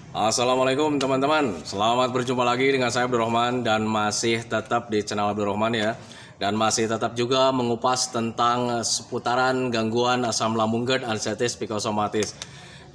Assalamualaikum teman-teman, selamat berjumpa lagi dengan saya Abdurrahman dan masih tetap di channel Abdurrahman ya. Dan masih tetap juga mengupas tentang seputaran gangguan asam lambung GERD, anestesi psikosomatis.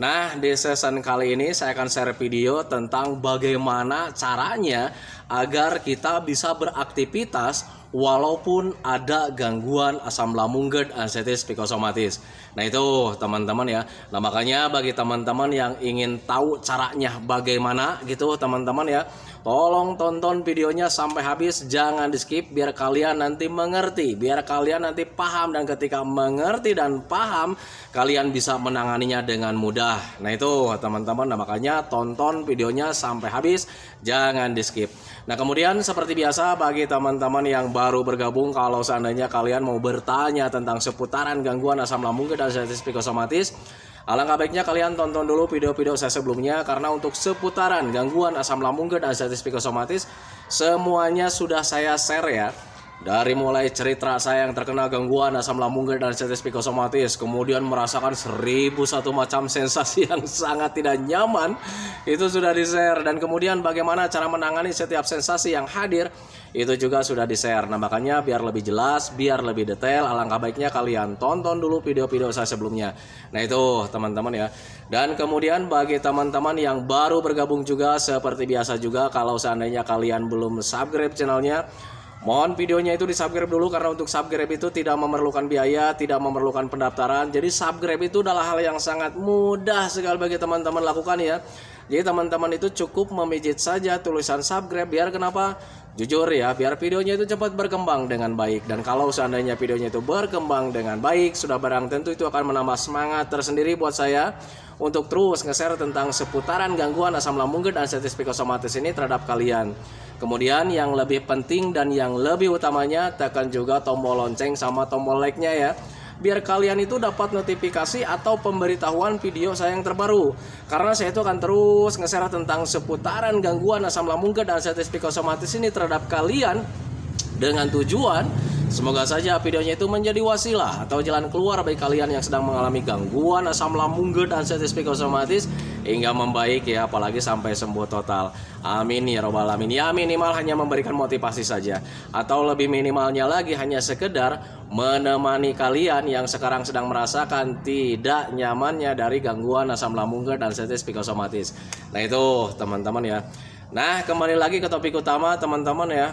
Nah, di season kali ini saya akan share video tentang bagaimana caranya agar kita bisa beraktivitas walaupun ada gangguan asam lambung GERD, anestesi psikosomatis. Nah itu teman-teman ya. Nah makanya bagi teman-teman yang ingin tahu caranya bagaimana gitu teman-teman ya, tolong tonton videonya sampai habis, jangan di skip biar kalian nanti mengerti, biar kalian nanti paham, dan ketika mengerti dan paham kalian bisa menanganinya dengan mudah. Nah itu teman-teman, nah makanya tonton videonya sampai habis, jangan di skip. Nah kemudian seperti biasa bagi teman-teman yang baru bergabung, kalau seandainya kalian mau bertanya tentang seputaran gangguan asam lambung dan anestesi psikosomatis, alangkah baiknya kalian tonton dulu video-video saya sebelumnya, karena untuk seputaran gangguan asam lambung dan anestesi psikosomatis semuanya sudah saya share ya. Dari mulai cerita saya yang terkena gangguan asam lambung dan anestesi psikosomatis, kemudian merasakan 1001 macam sensasi yang sangat tidak nyaman, itu sudah di-share. Dan kemudian bagaimana cara menangani setiap sensasi yang hadir, itu juga sudah di-share. Nah makanya biar lebih jelas, biar lebih detail, alangkah baiknya kalian tonton dulu video-video saya sebelumnya. Nah itu teman-teman ya. Dan kemudian bagi teman-teman yang baru bergabung juga, seperti biasa juga, kalau seandainya kalian belum subscribe channelnya, mohon videonya itu di subscribe dulu, karena untuk subscribe itu tidak memerlukan biaya, tidak memerlukan pendaftaran. Jadi subscribe itu adalah hal yang sangat mudah sekali bagi teman-teman lakukan ya. Jadi teman-teman itu cukup memijit saja tulisan subscribe, biar kenapa? Jujur ya, biar videonya itu cepat berkembang dengan baik. Dan kalau seandainya videonya itu berkembang dengan baik, sudah barang tentu itu akan menambah semangat tersendiri buat saya untuk terus nge-share tentang seputaran gangguan asam lambung dan anestesi psikosomatis ini terhadap kalian. Kemudian yang lebih penting dan yang lebih utamanya, tekan juga tombol lonceng sama tombol like-nya ya, biar kalian itu dapat notifikasi atau pemberitahuan video saya yang terbaru. Karena saya itu akan terus nge-share tentang seputaran gangguan asam lambung dan anestesi psikosomatis ini terhadap kalian, dengan tujuan semoga saja videonya itu menjadi wasilah atau jalan keluar bagi kalian yang sedang mengalami gangguan asam lambung dan anestesi psikosomatis hingga membaik ya, apalagi sampai sembuh total. Amin ya robbal alamin. Ya minimal hanya memberikan motivasi saja, atau lebih minimalnya lagi hanya sekedar menemani kalian yang sekarang sedang merasakan tidak nyamannya dari gangguan asam lambung dan anestesi psikosomatis. Nah itu teman-teman ya. Nah kembali lagi ke topik utama teman-teman ya.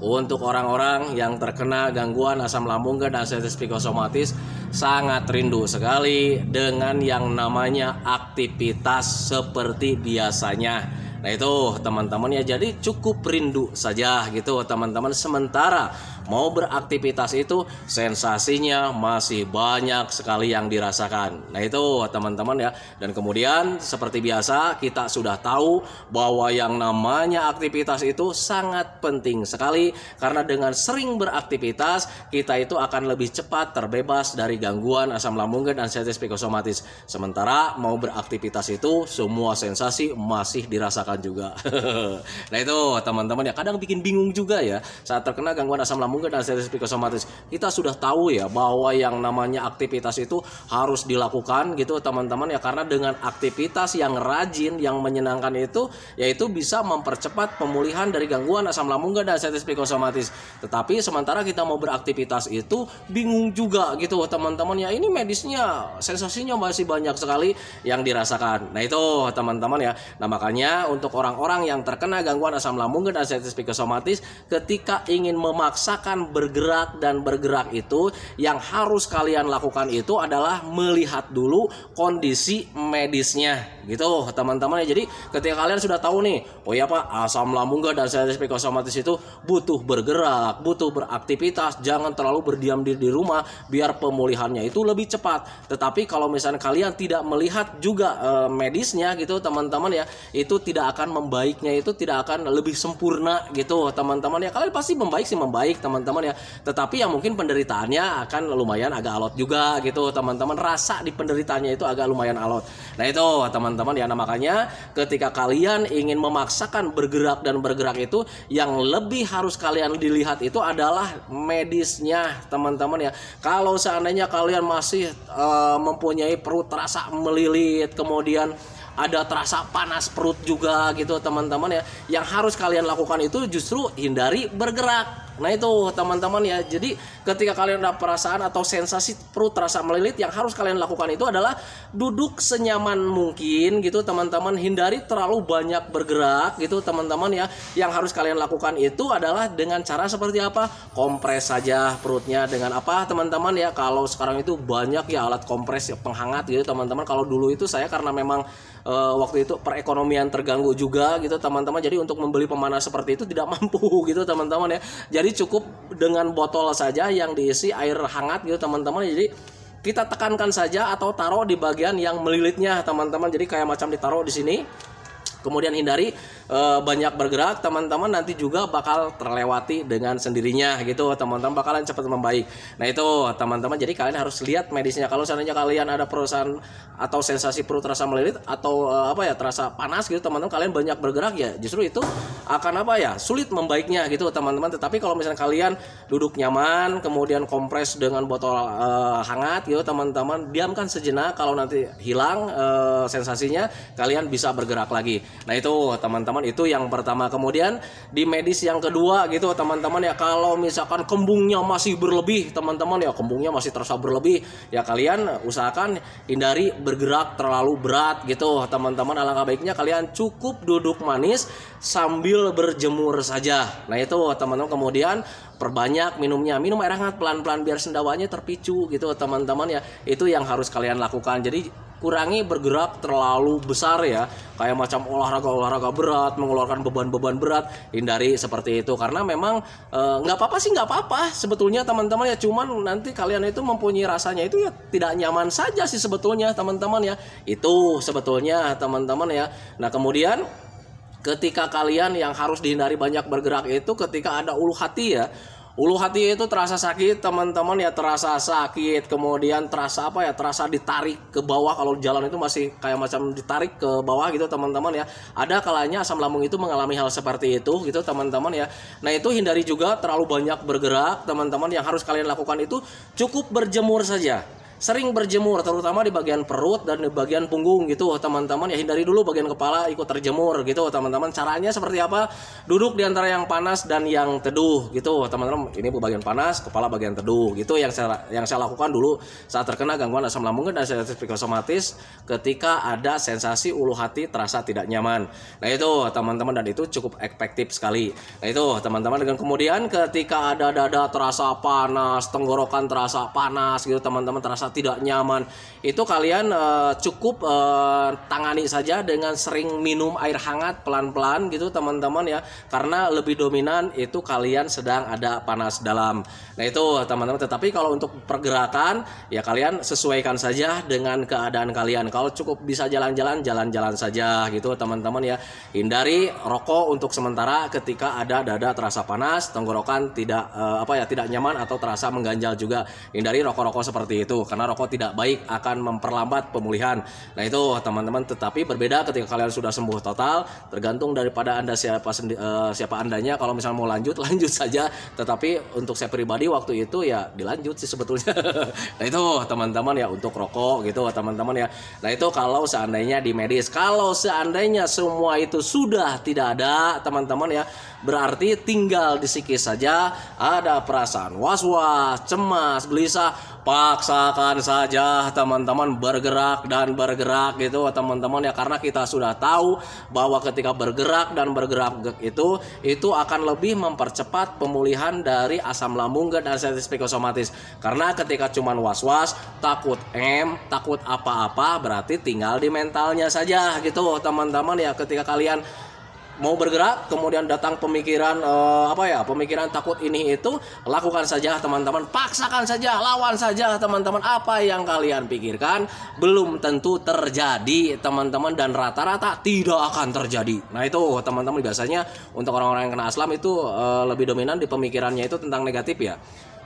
Untuk orang-orang yang terkena gangguan asam lambung dan anestesi psikosomatis, sangat rindu sekali dengan yang namanya aktivitas seperti biasanya. Nah itu teman-teman ya, jadi cukup rindu saja gitu teman-teman. Sementara mau beraktivitas itu sensasinya masih banyak sekali yang dirasakan. Nah itu teman-teman ya. Dan kemudian seperti biasa kita sudah tahu bahwa yang namanya aktivitas itu sangat penting sekali, karena dengan sering beraktivitas kita itu akan lebih cepat terbebas dari gangguan asam lambung dan anestesi psikosomatis. Sementara mau beraktivitas itu semua sensasi masih dirasakan juga. Nah itu teman-teman ya, kadang bikin bingung juga ya saat terkena gangguan asam lambung dan anestesi psikosomatis. Kita sudah tahu ya bahwa yang namanya aktivitas itu harus dilakukan gitu teman-teman ya, karena dengan aktivitas yang rajin, yang menyenangkan itu, yaitu bisa mempercepat pemulihan dari gangguan asam lambung dan anestesi psikosomatis. Tetapi sementara kita mau beraktivitas itu bingung juga gitu teman-teman ya, ini medisnya sensasinya masih banyak sekali yang dirasakan. Nah itu teman-teman ya. Nah makanya untuk orang-orang yang terkena gangguan asam lambung dan anestesi psikosomatis, ketika ingin memaksakan bergerak dan bergerak itu, yang harus kalian lakukan itu adalah melihat dulu kondisi medisnya gitu teman-teman ya. Jadi ketika kalian sudah tahu nih, oh ya Pak, asam lambung dan anestesi psikosomatis itu butuh bergerak, butuh beraktivitas, jangan terlalu berdiam diri di rumah biar pemulihannya itu lebih cepat. Tetapi kalau misalnya kalian tidak melihat juga medisnya gitu teman-teman ya, itu tidak akan membaiknya, itu tidak akan lebih sempurna gitu teman-teman ya. Kalian pasti membaik sih, membaik teman-teman ya, tetapi yang mungkin penderitaannya akan lumayan agak alot juga gitu teman-teman, rasa di penderitaannya itu agak lumayan alot. Nah itu teman-teman ya. Nah makanya ketika kalian ingin memaksakan bergerak dan bergerak itu, yang lebih harus kalian dilihat itu adalah medisnya teman-teman ya. Kalau seandainya kalian masih mempunyai perut terasa melilit, kemudian ada terasa panas perut juga gitu teman-teman ya. Yang harus kalian lakukan itu justru hindari bergerak. Nah itu teman-teman ya, jadi ketika kalian ada perasaan atau sensasi perut terasa melilit, yang harus kalian lakukan itu adalah duduk senyaman mungkin gitu teman-teman, hindari terlalu banyak bergerak gitu teman-teman ya. Yang harus kalian lakukan itu adalah dengan cara seperti apa? Kompres saja perutnya dengan apa teman-teman ya. Kalau sekarang itu banyak ya alat kompres ya, penghangat gitu teman-teman. Kalau dulu itu saya karena memang waktu itu perekonomian terganggu juga gitu teman-teman, jadi untuk membeli pemanas seperti itu tidak mampu gitu teman-teman ya. Jadi cukup dengan botol saja yang diisi air hangat gitu teman-teman. Jadi kita tekankan saja atau taruh di bagian yang melilitnya teman-teman. Jadi kayak macam ditaruh di sini. Kemudian hindari banyak bergerak teman-teman, nanti juga bakal terlewati dengan sendirinya gitu teman-teman, bakalan cepat membaik. Nah itu teman-teman, jadi kalian harus lihat medisnya. Kalau seandainya kalian ada perusahaan atau sensasi perut terasa melilit atau terasa panas gitu teman-teman, kalian banyak bergerak ya justru itu akan sulit membaiknya gitu teman-teman. Tetapi kalau misalnya kalian duduk nyaman, kemudian kompres dengan botol hangat gitu teman-teman, diamkan sejenak, kalau nanti hilang sensasinya kalian bisa bergerak lagi. Nah itu teman-teman, itu yang pertama. Kemudian di medis yang kedua gitu teman-teman ya, kalau misalkan kembungnya masih berlebih teman-teman ya, kembungnya masih terasa berlebih ya, kalian usahakan hindari bergerak terlalu berat gitu teman-teman. Alangkah baiknya kalian cukup duduk manis sambil berjemur saja. Nah itu teman-teman. Kemudian perbanyak minumnya, minum air hangat pelan-pelan biar sendawanya terpicu gitu teman-teman ya. Itu yang harus kalian lakukan. Jadi kurangi bergerak terlalu besar ya, kayak macam olahraga berat, mengeluarkan beban-beban berat, hindari seperti itu. Karena memang nggak apa-apa sebetulnya teman-teman ya, cuman nanti kalian itu mempunyai rasanya itu ya tidak nyaman saja sih sebetulnya teman-teman ya. Itu sebetulnya teman-teman ya. Nah kemudian ketika kalian yang harus dihindari banyak bergerak itu ketika ada ulu hati ya. Ulu hati itu terasa sakit teman-teman ya, terasa sakit, kemudian terasa terasa ditarik ke bawah. Kalau jalan itu masih kayak macam ditarik ke bawah gitu teman-teman ya. Ada kalanya asam lambung itu mengalami hal seperti itu gitu teman-teman ya. Nah itu hindari juga terlalu banyak bergerak teman-teman. Yang harus kalian lakukan itu cukup berjemur saja. Sering berjemur terutama di bagian perut dan di bagian punggung gitu teman-teman ya. Hindari dulu bagian kepala ikut terjemur gitu teman-teman. Caranya seperti apa? Duduk di antara yang panas dan yang teduh gitu teman-teman. Ini bagian panas, kepala bagian teduh gitu yang saya lakukan dulu saat terkena gangguan asam lambung dan sensitif psikosomatis ketika ada sensasi ulu hati terasa tidak nyaman. Nah itu teman-teman, dan itu cukup efektif sekali. Nah itu teman-teman. Dengan kemudian ketika ada dada terasa panas, tenggorokan terasa panas gitu teman-teman, terasa tidak nyaman, itu kalian cukup tangani saja dengan sering minum air hangat pelan-pelan gitu teman-teman ya, karena lebih dominan itu kalian sedang ada panas dalam. Nah itu teman-teman. Tetapi kalau untuk pergerakan ya kalian sesuaikan saja dengan keadaan kalian. Kalau cukup bisa jalan-jalan, jalan-jalan saja gitu teman-teman ya. Hindari rokok untuk sementara ketika ada dada terasa panas, tenggorokan tidak tidak nyaman atau terasa mengganjal juga. Hindari rokok-rokok seperti itu karena rokok tidak baik, akan memperlambat pemulihan. Nah itu teman-teman. Tetapi berbeda ketika kalian sudah sembuh total, tergantung daripada anda siapa andanya. Kalau misalnya mau lanjut saja. Tetapi untuk saya pribadi waktu itu ya dilanjut sih sebetulnya. Nah itu teman-teman ya, untuk rokok gitu teman-teman ya. Nah itu kalau seandainya di medis. Kalau seandainya semua itu sudah tidak ada teman-teman ya, berarti tinggal di psikis saja. Ada perasaan was-was, cemas, gelisah, paksakan saja teman-teman bergerak gitu teman-teman ya. Karena kita sudah tahu bahwa ketika bergerak itu akan lebih mempercepat pemulihan dari asam lambung dan sensitif psikosomatis. Karena ketika cuman was-was, takut apa-apa, berarti tinggal di mentalnya saja gitu teman-teman ya. Ketika kalian mau bergerak kemudian datang pemikiran pemikiran takut ini itu, lakukan saja teman-teman, paksakan saja, lawan saja teman-teman. Apa yang kalian pikirkan belum tentu terjadi teman-teman, dan rata-rata tidak akan terjadi. Nah itu teman-teman, biasanya untuk orang-orang yang kena aslam itu lebih dominan di pemikirannya itu tentang negatif ya.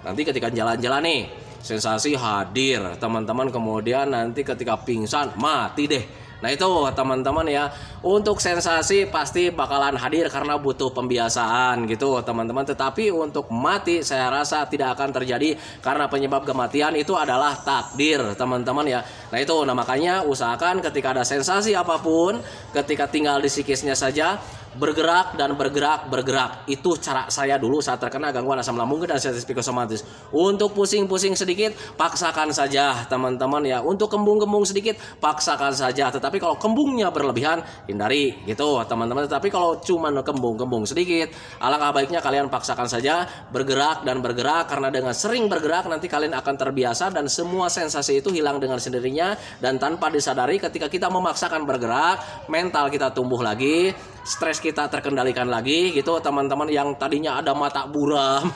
Nanti ketika jalan-jalan nih sensasi hadir teman-teman, kemudian nanti ketika pingsan mati deh. Nah itu teman-teman ya, untuk sensasi pasti bakalan hadir karena butuh pembiasaan gitu teman-teman. Tetapi untuk mati saya rasa tidak akan terjadi karena penyebab kematian itu adalah takdir teman-teman ya. Nah itu, nah makanya usahakan ketika ada sensasi apapun, ketika tinggal di psikisnya saja, bergerak dan bergerak. Itu cara saya dulu saat terkena gangguan asam lambung dan sensitif psikosomatis. Untuk pusing-pusing sedikit, paksakan saja teman-teman ya. Untuk kembung-kembung sedikit, paksakan saja. Tetapi kalau kembungnya berlebihan, hindari gitu teman-teman. Tetapi kalau cuma kembung-kembung sedikit, alangkah baiknya kalian paksakan saja bergerak dan bergerak, karena dengan sering bergerak nanti kalian akan terbiasa dan semua sensasi itu hilang dengan sendirinya. Dan tanpa disadari ketika kita memaksakan bergerak, mental kita tumbuh lagi, stres kita terkendalikan lagi gitu teman-teman. Yang tadinya ada mata buram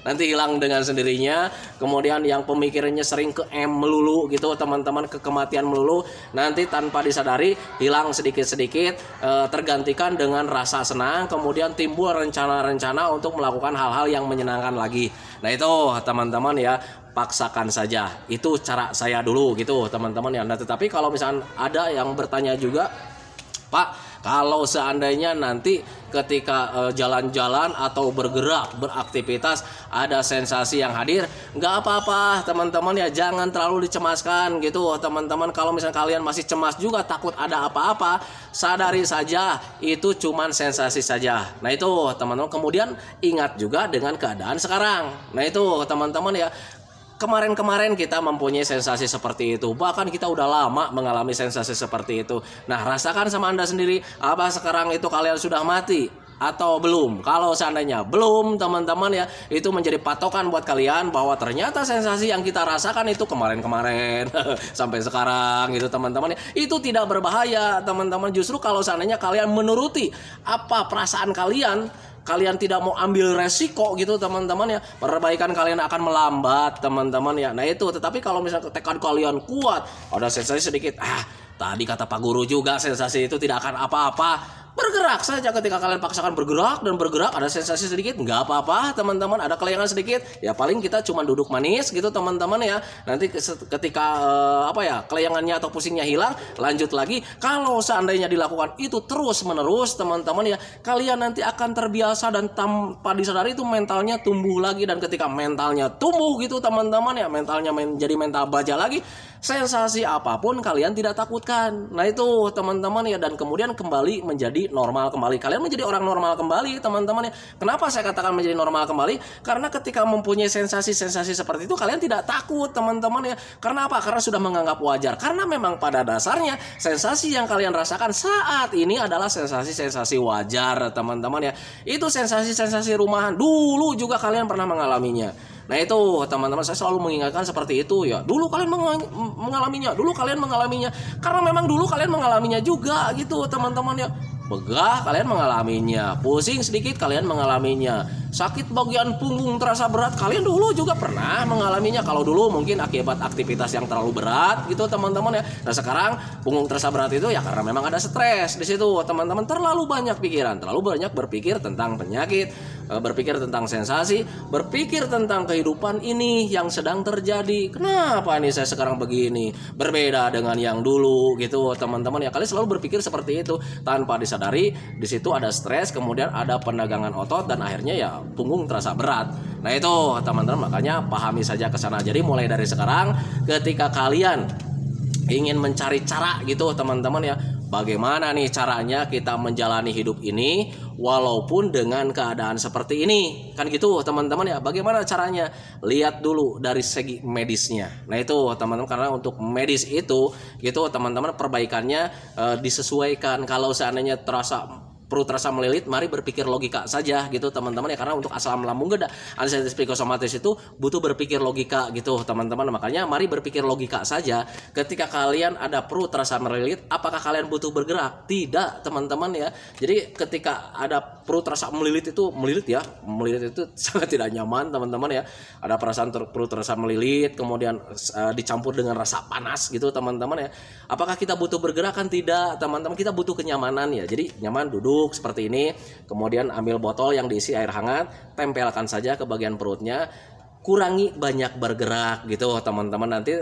nanti hilang dengan sendirinya. Kemudian yang pemikirannya sering ke melulu gitu teman-teman, ke kematian melulu, nanti tanpa disadari hilang sedikit-sedikit, tergantikan dengan rasa senang. Kemudian timbul rencana-rencana untuk melakukan hal-hal yang menyenangkan lagi. Nah itu teman-teman ya, paksakan saja. Itu cara saya dulu gitu teman-teman ya. Nah tetapi kalau misalnya ada yang bertanya juga, Pak, kalau seandainya nanti ketika jalan-jalan atau bergerak, beraktivitas, ada sensasi yang hadir, nggak apa-apa teman-teman ya, jangan terlalu dicemaskan gitu teman-teman. Kalau misalnya kalian masih cemas juga, takut ada apa-apa, sadari saja itu cuman sensasi saja. Nah itu teman-teman, kemudian ingat juga dengan keadaan sekarang. Nah itu teman-teman ya, kemarin-kemarin kita mempunyai sensasi seperti itu, bahkan kita udah lama mengalami sensasi seperti itu. Nah rasakan sama Anda sendiri, apa sekarang itu kalian sudah mati atau belum? Kalau seandainya belum teman-teman ya, itu menjadi patokan buat kalian bahwa ternyata sensasi yang kita rasakan itu kemarin-kemarin sampai sekarang gitu teman-teman ya, itu tidak berbahaya teman-teman. Justru kalau seandainya kalian menuruti apa perasaan kalian, kalian tidak mau ambil resiko gitu teman-teman ya, perbaikan kalian akan melambat teman-teman ya. Nah itu, tetapi kalau misalnya tekad kalian kuat, ada sensasi sedikit, tadi kata Pak Guru juga sensasi itu tidak akan apa-apa, bergerak saja. Ketika kalian paksakan bergerak dan bergerak, ada sensasi sedikit, nggak apa-apa teman-teman. Ada kelayangan sedikit, ya paling kita cuma duduk manis gitu teman-teman ya. Nanti ketika kelayangannya atau pusingnya hilang, lanjut lagi. Kalau seandainya dilakukan itu terus menerus teman-teman ya, kalian nanti akan terbiasa dan tanpa disadari itu mentalnya tumbuh lagi. Dan ketika mentalnya tumbuh gitu teman-teman ya, mentalnya menjadi mental baja lagi, sensasi apapun kalian tidak takutkan. Nah itu teman-teman ya, dan kemudian kembali menjadi normal kembali. Kalian menjadi orang normal kembali teman-teman ya. Kenapa saya katakan menjadi normal kembali? Karena ketika mempunyai sensasi-sensasi seperti itu, kalian tidak takut teman-teman ya. Karena apa? Karena sudah menganggap wajar. Karena memang pada dasarnya sensasi yang kalian rasakan saat ini adalah sensasi-sensasi wajar teman-teman ya. Itu sensasi-sensasi rumahan. Dulu juga kalian pernah mengalaminya. Nah itu teman-teman, saya selalu mengingatkan seperti itu ya. Dulu kalian mengalaminya, karena memang dulu kalian mengalaminya juga gitu teman-teman ya. Begah kalian mengalaminya, pusing sedikit kalian mengalaminya, sakit bagian punggung terasa berat kalian dulu juga pernah mengalaminya. Kalau dulu mungkin akibat aktivitas yang terlalu berat gitu teman-teman ya. Nah sekarang punggung terasa berat itu ya karena memang ada stres di situ teman-teman. Terlalu banyak pikiran, terlalu banyak berpikir tentang penyakit, berpikir tentang sensasi, berpikir tentang kehidupan ini yang sedang terjadi. Kenapa nih saya sekarang begini, berbeda dengan yang dulu gitu teman-teman ya. Kalian selalu berpikir seperti itu tanpa disadari. Di situ ada stres, kemudian ada penegangan otot, dan akhirnya ya punggung terasa berat. Nah itu teman-teman, makanya pahami saja ke sana. Jadi mulai dari sekarang ketika kalian ingin mencari cara gitu teman-teman ya, bagaimana nih caranya kita menjalani hidup ini walaupun dengan keadaan seperti ini, kan gitu teman-teman ya. Bagaimana caranya? Lihat dulu dari segi medisnya. Nah itu teman-teman, karena untuk medis itu gitu teman-teman, perbaikannya disesuaikan. Kalau seandainya perut terasa melilit, mari berpikir logika saja gitu teman-teman ya. Karena untuk asam lambung geda, anestesi psikosomatis itu butuh berpikir logika gitu teman-teman. Makanya mari berpikir logika saja. Ketika kalian ada perut terasa melilit, apakah kalian butuh bergerak? Tidak teman-teman ya. Jadi ketika ada perut terasa melilit itu sangat tidak nyaman teman-teman ya. Ada perasaan perut terasa melilit, kemudian dicampur dengan rasa panas gitu teman-teman ya. Apakah kita butuh bergerak? Kan tidak teman-teman. Kita butuh kenyamanan ya. Jadi nyaman duduk seperti ini, kemudian ambil botol yang diisi air hangat, tempelkan saja ke bagian perutnya, kurangi banyak bergerak gitu teman-teman, nanti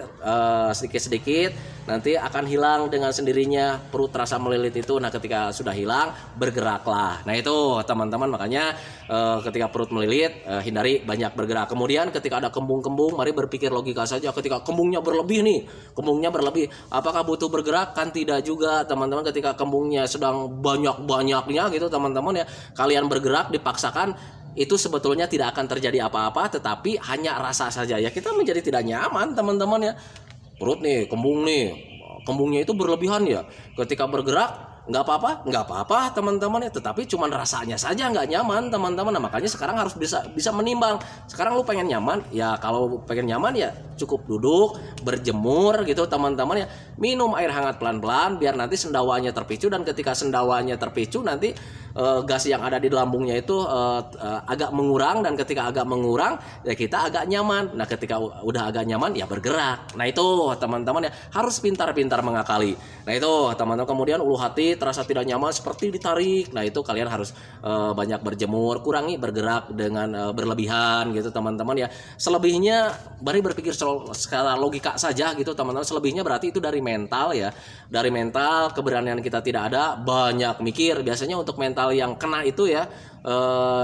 sedikit-sedikit nanti akan hilang dengan sendirinya perut terasa melilit itu. Nah ketika sudah hilang bergeraklah. Nah itu teman-teman, makanya ketika perut melilit hindari banyak bergerak. Kemudian ketika ada kembung-kembung, mari berpikir logika saja. Ketika kembungnya berlebih nih, kembungnya berlebih, apakah butuh bergerak? Kan tidak juga teman-teman. Ketika kembungnya sedang banyak-banyaknya gitu teman-teman ya, kalian bergerak dipaksakan, itu sebetulnya tidak akan terjadi apa-apa, tetapi hanya rasa saja ya, kita menjadi tidak nyaman teman-teman ya. Perut nih, kembungnya itu berlebihan ya, ketika bergerak nggak apa-apa teman-teman ya, tetapi cuman rasanya saja nggak nyaman teman-teman. Nah makanya sekarang harus bisa menimbang. Sekarang lu pengen nyaman ya, kalau pengen nyaman ya cukup duduk berjemur gitu teman-teman ya, minum air hangat pelan-pelan biar nanti sendawanya terpicu, dan ketika sendawanya terpicu nanti gas yang ada di lambungnya itu agak mengurang, dan ketika agak mengurang ya kita agak nyaman. Nah ketika udah agak nyaman ya bergerak. Nah itu teman-teman ya, harus pintar-pintar mengakali. Nah itu teman-teman. Kemudian ulu hati terasa tidak nyaman seperti ditarik. Nah itu kalian harus banyak berjemur, kurangi bergerak dengan berlebihan gitu teman-teman ya. Selebihnya mari berpikir secara logika saja gitu teman-teman. Selebihnya berarti itu dari mental ya, dari mental, keberanian kita tidak ada, banyak mikir. Biasanya untuk mental yang kena itu ya,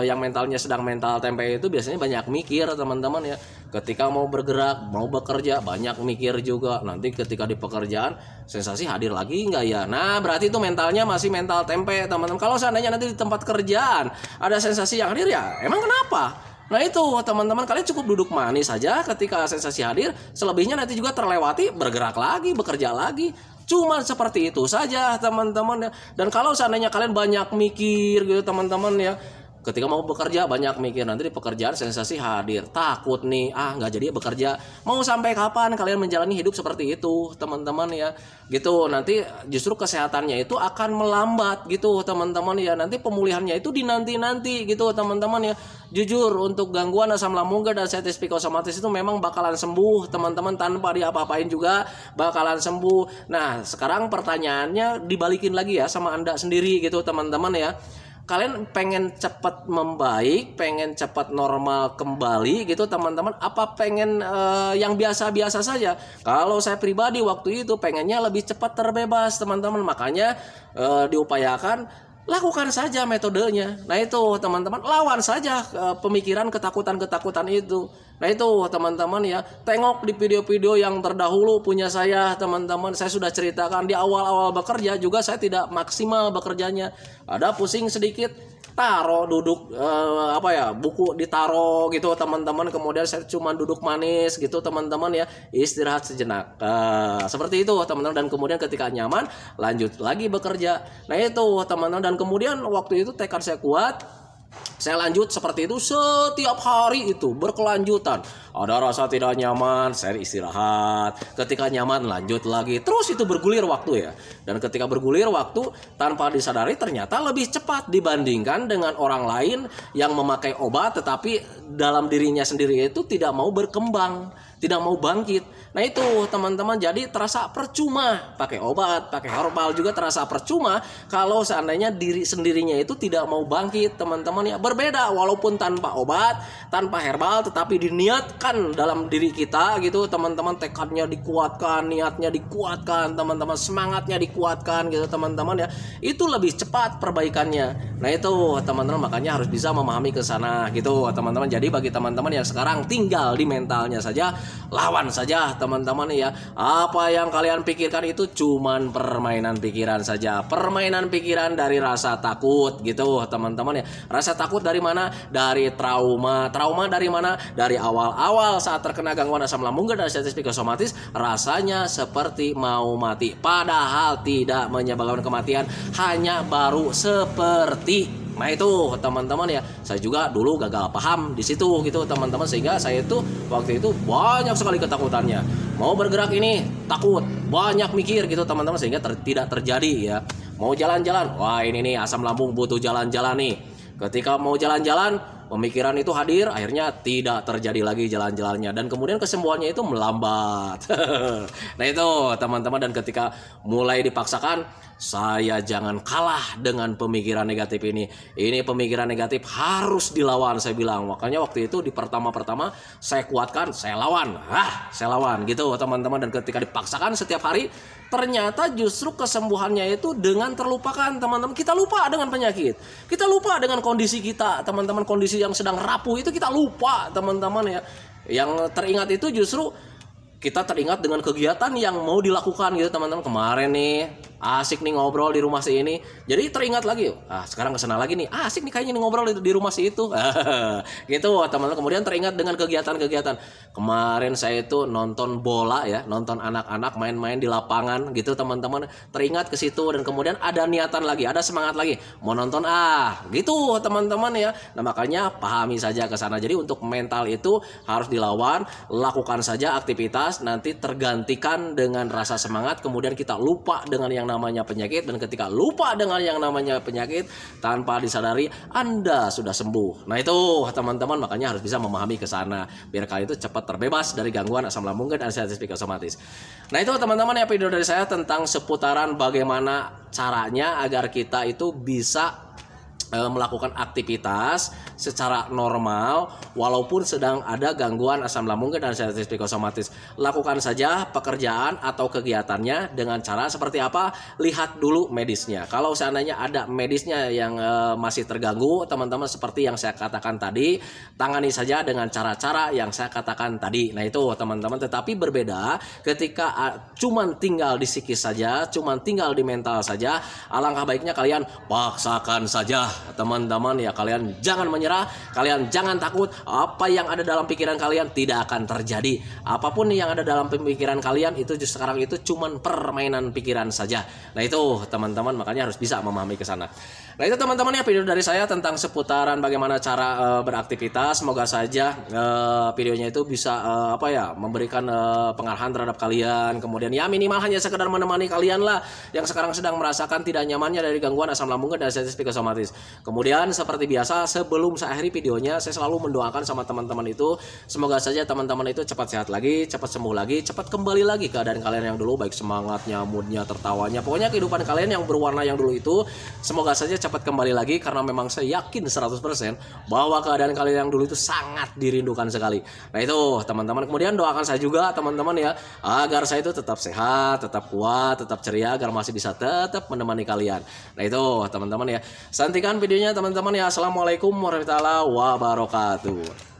yang mentalnya sedang mental tempe itu biasanya banyak mikir teman-teman ya. Ketika mau bergerak, mau bekerja, banyak mikir juga. Nanti ketika di pekerjaan sensasi hadir lagi nggak ya? Nah berarti itu mentalnya masih mental tempe teman-teman. Kalau seandainya nanti di tempat kerjaan ada sensasi yang hadir ya emang kenapa? Nah itu teman-teman, kalian cukup duduk manis saja ketika sensasi hadir. Selebihnya nanti juga terlewati, bergerak lagi, bekerja lagi. Cuma seperti itu saja teman-teman ya. Dan kalau seandainya kalian banyak mikir gitu teman-teman ya, ketika mau bekerja banyak mikir, nanti di pekerjaan sensasi hadir, takut nih nggak jadi bekerja. Mau sampai kapan kalian menjalani hidup seperti itu teman-teman ya, gitu. Nanti justru kesehatannya itu akan melambat gitu teman-teman ya. Nanti pemulihannya itu dinanti-nanti gitu teman-teman ya. Jujur untuk gangguan asam lambung dan diabetes psikosomatis itu memang bakalan sembuh teman-teman, tanpa diapa-apain juga bakalan sembuh. Nah sekarang pertanyaannya dibalikin lagi ya sama Anda sendiri gitu teman-teman ya. Kalian pengen cepat membaik, pengen cepat normal kembali gitu teman-teman, apa pengen yang biasa-biasa saja? Kalau saya pribadi waktu itu pengennya lebih cepat terbebas teman-teman. Makanya diupayakan, lakukan saja metodenya. Nah itu teman-teman, lawan saja pemikiran ketakutan-ketakutan itu. Nah itu teman-teman ya, tengok di video-video yang terdahulu punya saya teman-teman. Saya sudah ceritakan di awal-awal bekerja juga saya tidak maksimal bekerjanya. Ada pusing sedikit, taruh duduk buku ditaro gitu teman-teman. Kemudian saya cuma duduk manis gitu teman-teman ya, istirahat sejenak. Seperti itu teman-teman, dan kemudian ketika nyaman lanjut lagi bekerja. Nah itu teman-teman, dan kemudian waktu itu tekad saya kuat. Saya lanjut seperti itu setiap hari itu berkelanjutan. Ada rasa tidak nyaman, saya istirahat. Ketika nyaman lanjut lagi. Terus itu bergulir waktu ya. Dan ketika bergulir waktu tanpa disadari ternyata lebih cepat dibandingkan dengan orang lain yang memakai obat tetapi dalam dirinya sendiri itu tidak mau berkembang, tidak mau bangkit. Nah itu teman-teman, jadi terasa percuma pakai obat, pakai herbal juga terasa percuma kalau seandainya diri sendirinya itu tidak mau bangkit teman-teman ya. Berbeda walaupun tanpa obat, tanpa herbal, tetapi diniatkan dalam diri kita gitu teman-teman, tekadnya dikuatkan, niatnya dikuatkan teman-teman, semangatnya dikuatkan gitu teman-teman ya, itu lebih cepat perbaikannya. Nah itu teman-teman, makanya harus bisa memahami ke sana gitu teman-teman. Jadi bagi teman-teman yang sekarang tinggal di mentalnya saja, lawan saja teman-teman ya. Apa yang kalian pikirkan itu cuman permainan pikiran saja, permainan pikiran dari rasa takut gitu teman-teman ya. Rasa takut dari mana? Dari trauma. Trauma dari mana? Dari awal-awal saat terkena gangguan asam lambung dan diabetes psikosomatis, rasanya seperti mau mati, padahal tidak menyebabkan kematian, hanya baru seperti. Nah itu teman-teman ya, saya juga dulu gagal paham di situ gitu teman-teman, sehingga saya itu waktu itu banyak sekali ketakutannya. Mau bergerak ini takut, banyak mikir gitu teman-teman, sehingga tidak terjadi ya. Mau jalan-jalan, wah ini nih asam lambung butuh jalan-jalan nih. Ketika mau jalan-jalan, pemikiran itu hadir, akhirnya tidak terjadi lagi jalan-jalannya, dan kemudian kesembuhannya itu melambat. Nah itu teman-teman, dan ketika mulai dipaksakan saya jangan kalah dengan pemikiran negatif ini. Ini pemikiran negatif harus dilawan, saya bilang. Makanya waktu itu di pertama-pertama saya kuatkan, saya lawan. Saya lawan gitu teman-teman. Dan ketika dipaksakan setiap hari, ternyata justru kesembuhannya itu dengan terlupakan teman-teman. Kita lupa dengan penyakit, kita lupa dengan kondisi kita teman-teman. Kondisi yang sedang rapuh itu kita lupa teman-teman ya. Yang teringat itu justru kita teringat dengan kegiatan yang mau dilakukan gitu teman-teman. Kemarin nih asik nih ngobrol di rumah si ini, jadi teringat lagi, sekarang kesana lagi nih, asik nih kayaknya nih ngobrol di rumah si itu. Gitu teman-teman. Kemudian teringat dengan kegiatan-kegiatan kemarin saya itu nonton bola ya, nonton anak-anak main-main di lapangan gitu teman-teman. Teringat ke situ dan kemudian ada niatan lagi, ada semangat lagi mau nonton gitu teman-teman ya. Nah makanya pahami saja ke sana. Jadi untuk mental itu harus dilawan, lakukan saja aktivitas, nanti tergantikan dengan rasa semangat. Kemudian kita lupa dengan yang namanya penyakit, dan ketika lupa dengan yang namanya penyakit, tanpa disadari Anda sudah sembuh. Nah itu teman-teman, makanya harus bisa memahami ke sana biar kalian itu cepat terbebas dari gangguan asam lambung dan ansiedad psikosomatis. Nah itu teman-teman ya video dari saya tentang seputaran bagaimana caranya agar kita itu bisa melakukan aktivitas secara normal walaupun sedang ada gangguan asam lambung dan ansiedad psikosomatis. Lakukan saja pekerjaan atau kegiatannya dengan cara seperti apa, lihat dulu medisnya. Kalau seandainya ada medisnya yang masih terganggu teman-teman, seperti yang saya katakan tadi, tangani saja dengan cara-cara yang saya katakan tadi. Nah itu teman-teman, tetapi berbeda ketika cuman tinggal di psikis saja, cuman tinggal di mental saja. Alangkah baiknya kalian paksakan saja teman-teman ya. Kalian jangan menyerah, kalian jangan takut. Apa yang ada dalam pikiran kalian tidak akan terjadi. Apapun yang ada dalam pemikiran kalian itu sekarang itu cuman permainan pikiran saja. Nah itu teman-teman, makanya harus bisa memahami ke sana. Nah itu teman-teman ya video dari saya tentang seputaran bagaimana cara beraktivitas. Semoga saja videonya itu bisa memberikan pengarahan terhadap kalian. Kemudian ya minimal hanya sekedar menemani kalian lah yang sekarang sedang merasakan tidak nyamannya dari gangguan asam lambung dan ansiedad psikosomatis. Kemudian seperti biasa, sebelum saya akhiri videonya, saya selalu mendoakan sama teman-teman itu, semoga saja teman-teman itu cepat sehat lagi, cepat sembuh lagi, cepat kembali lagi keadaan kalian yang dulu, baik semangatnya, moodnya, tertawanya, pokoknya kehidupan kalian yang berwarna yang dulu itu semoga saja cepat kembali lagi. Karena memang saya yakin 100% bahwa keadaan kalian yang dulu itu sangat dirindukan sekali. Nah itu teman-teman, kemudian doakan saya juga teman-teman ya, agar saya itu tetap sehat, tetap kuat, tetap ceria, agar masih bisa tetap menemani kalian. Nah itu teman-teman ya, santikan videonya teman-teman ya. Assalamualaikum warahmatullahi wabarakatuh.